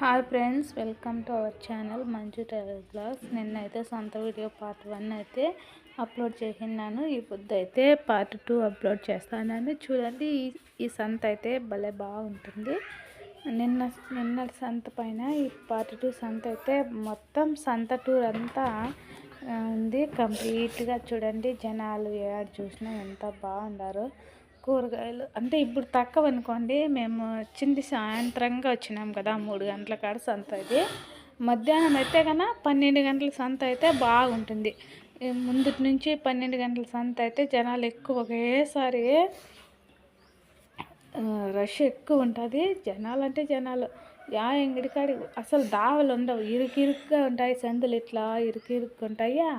Hi friends, welcome to our channel Manju travel blogs. నిన్నైతే సొంత video part 1 అయితే upload చేసినాను. ఈ పొద్దు అయితే పార్ట్ 2 అప్లోడ్ చేస్తానని చూడండి. ఈ సంత అయితే భలే బాగుంటుంది. నిన్న సంత పైన ఈ పార్ట్ 2 సంత అయితే మొత్తం సంత టూర్ అంతా ఉంది కంప్లీట్గా. చూడండి, జనాలు ఏడు చూసినా ఎంత బాగుండారో. కూరగాయలు అంటే ఇప్పుడు తక్కువ అనుకోండి, మేము వచ్చింది సాయంత్రంగా వచ్చినాం కదా, 3 గంటల కాడ సంత. ఇది మధ్యాహ్నం అయితే కన్నా 12 గంటల సంత అయితే బాగుంటుంది. ముందు నుంచి 12 గంటల సంత అయితే జనాలు ఎక్కువ, ఒకేసారి రష్ ఎక్కువ ఉంటుంది. జనాలు అంటే జనాలు ఎంగిడికాడి అసలు దావలు ఉండవు, ఇరుకుగా ఉంటాయి. సందులు ఇట్లా ఇరుకు ఉంటాయా.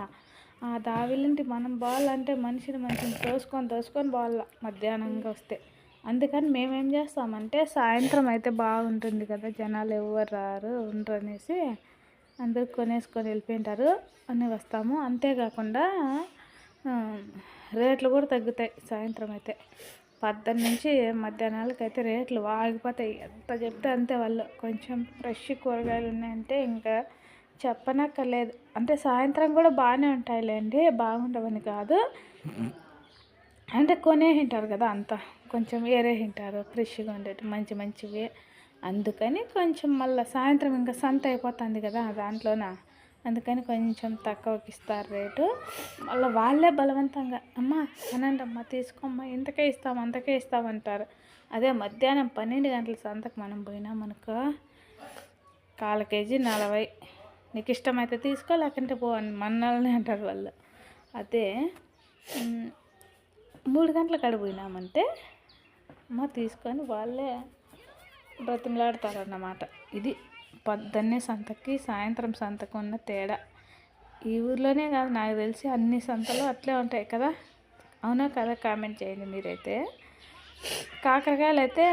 ఆ దావిలింటి మనం బాగాలంటే మనిషిని తోసుకొని బాగా మధ్యాహ్నంగా వస్తే. అందుకని మేమేం చేస్తామంటే సాయంత్రం అయితే బాగుంటుంది కదా, జనాలు ఎవరు రారు ఉండరు అనేసి అందరూ కొనేసుకొని వెళ్ళిపోయింటారు అని వస్తాము. అంతేకాకుండా రేట్లు కూడా తగ్గుతాయి సాయంత్రం అయితే. 12 నుంచి మధ్యాహ్నాలకు అయితే రేట్లు ఆగిపోతాయి. ఎంత చెప్తే అంతే. వాళ్ళు కొంచెం ఫ్రెష్ కూరగాయలు ఉన్నాయంటే ఇంకా చెప్పనక్కర్లేదు. అంటే సాయంత్రం కూడా బాగానే ఉంటాయిలేండి, బాగుండవని కాదు. అంటే తింటారు కదా, అంతా కొంచెం వేరే తింటారు, ఫ్రెష్గా ఉండేవి మంచివి. అందుకని కొంచెం మళ్ళీ సాయంత్రం ఇంకా సంత అయిపోతుంది కదా దాంట్లోన, అందుకని కొంచెం తక్కువకి ఇస్తారు రేటు. మళ్ళీ వాళ్ళే బలవంతంగా అమ్మ అనండి, అమ్మ తీసుకోమ్మా, ఇంతకే ఇస్తాం అంతకే ఇస్తామంటారు. అదే మధ్యాహ్నం 12 గంటల సంతకు మనం పోయినామనుకో, 1/4 కేజీ 40, నీకు ఇష్టమైతే తీసుకో, లేకుంటే పోవని మన్నల్ని అంటారు వాళ్ళు. అదే 3 గంటల కాడ పోయినామంటే అమ్మ తీసుకొని వాళ్ళే బ్రతిమలాడతారన్నమాట. ఇది పొద్దున్నే సంతకి సాయంత్రం సంతకు ఉన్న తేడా. ఈ ఊర్లోనే కాదు, నాకు తెలిసి అన్ని సంతలు అట్లే ఉంటాయి కదా. అవునా కదా, కామెంట్ చేయండి మీరైతే. కాకరకాయలు అయితే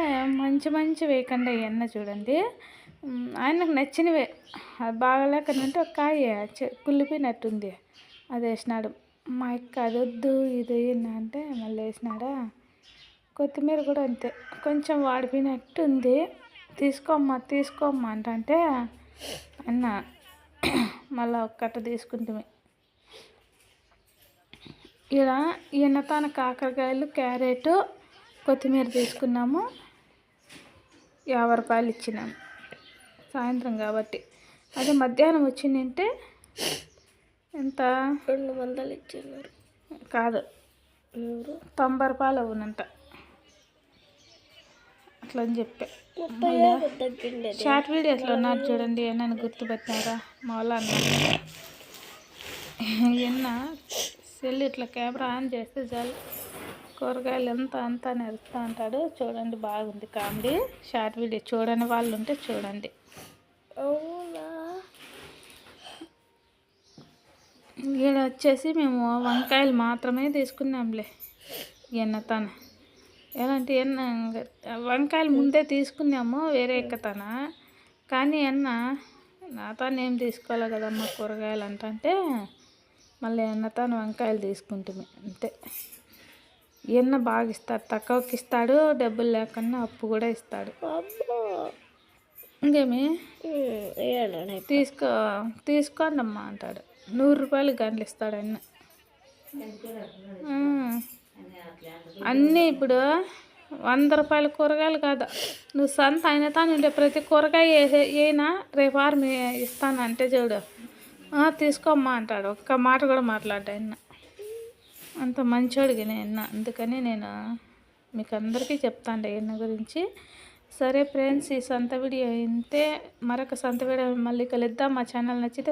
మంచి వేయకండి ఇవన్న చూడండి, ఆయనకు నచ్చినవే. అది బాగాలేకనంటే ఒక కాయ కుళ్ళిపోయినట్టుంది, అది వేసినాడు. మా అక్క అది వద్దు ఇది అంటే మళ్ళీ వేసినాడా. కొత్తిమీర కూడా అంతే, కొంచెం వాడిపోయినట్టు ఉంది. తీసుకోమ్మా అంటే అన్న మళ్ళీ ఒక్కట తీసుకుంటే. ఈయన తన కాకరకాయలు, క్యారెట్, కొత్తిమీర తీసుకున్నాము. 50 రూపాయలు ఇచ్చినాము సాయంత్రం కాబట్టి. అదే మధ్యాహ్నం వచ్చిందంటే ఎంత 200 ఇచ్చినారు కాదు, 90 రూపాయలు అవునంట. అట్లా అని చెప్పా. షార్ట్ వీడియోస్లో ఉన్నారు చూడండి, ఏమన్నా గుర్తుపెట్టినారా మా వాళ్ళ అన్న. ఎన్న సెల్ ఇట్లా కెమెరా ఆన్ చేస్తే చాలు, కూరగాయలు అంతా నెరుస్తూ ఉంటాడు. చూడండి, బాగుంది కామెడీ. షార్ట్ వీడియో చూడని వాళ్ళు ఉంటే చూడండి. ఈడ వచ్చేసి మేము వంకాయలు మాత్రమే తీసుకున్నాంలే. తన ఎలాంటి వంకాయలు ముందే తీసుకున్నాము వేరే ఎక్కతన, కానీ నాతోనే ఏం తీసుకోవాలి కదమ్మా కూరగాయలు అంటే మళ్ళీ తను వంకాయలు తీసుకుంటుంది అంతే. బాగా ఇస్తాడు, తక్కువకి ఇస్తాడు, డబ్బులు లేకుండా అప్పు కూడా ఇస్తాడు. ఇంకేమి తీసుకోండి అమ్మా అంటాడు. 100 రూపాయలు గంటలు ఇస్తాడు అన్నీ. ఇప్పుడు 100 రూపాయల కూరగాయలు కాదు, నువ్వు సంత అయినా తాను ప్రతి కూరగాయ అయినా రేపు వారం ఇస్తాను అంటే చూడు, తీసుకోమ్మా అంటాడు. ఒక్క మాట కూడా మాట్లాడ్డా అంత మంచోడికి అందుకని నేను మీకు అందరికీ చెప్తాను ఈయన గురించి. సరే ఫ్రెండ్స్, ఈ సంత వీడియో ఇంతే. మరొక సంత వీడియో మళ్ళీ కలుద్దాం. మా ఛానల్ నచ్చితే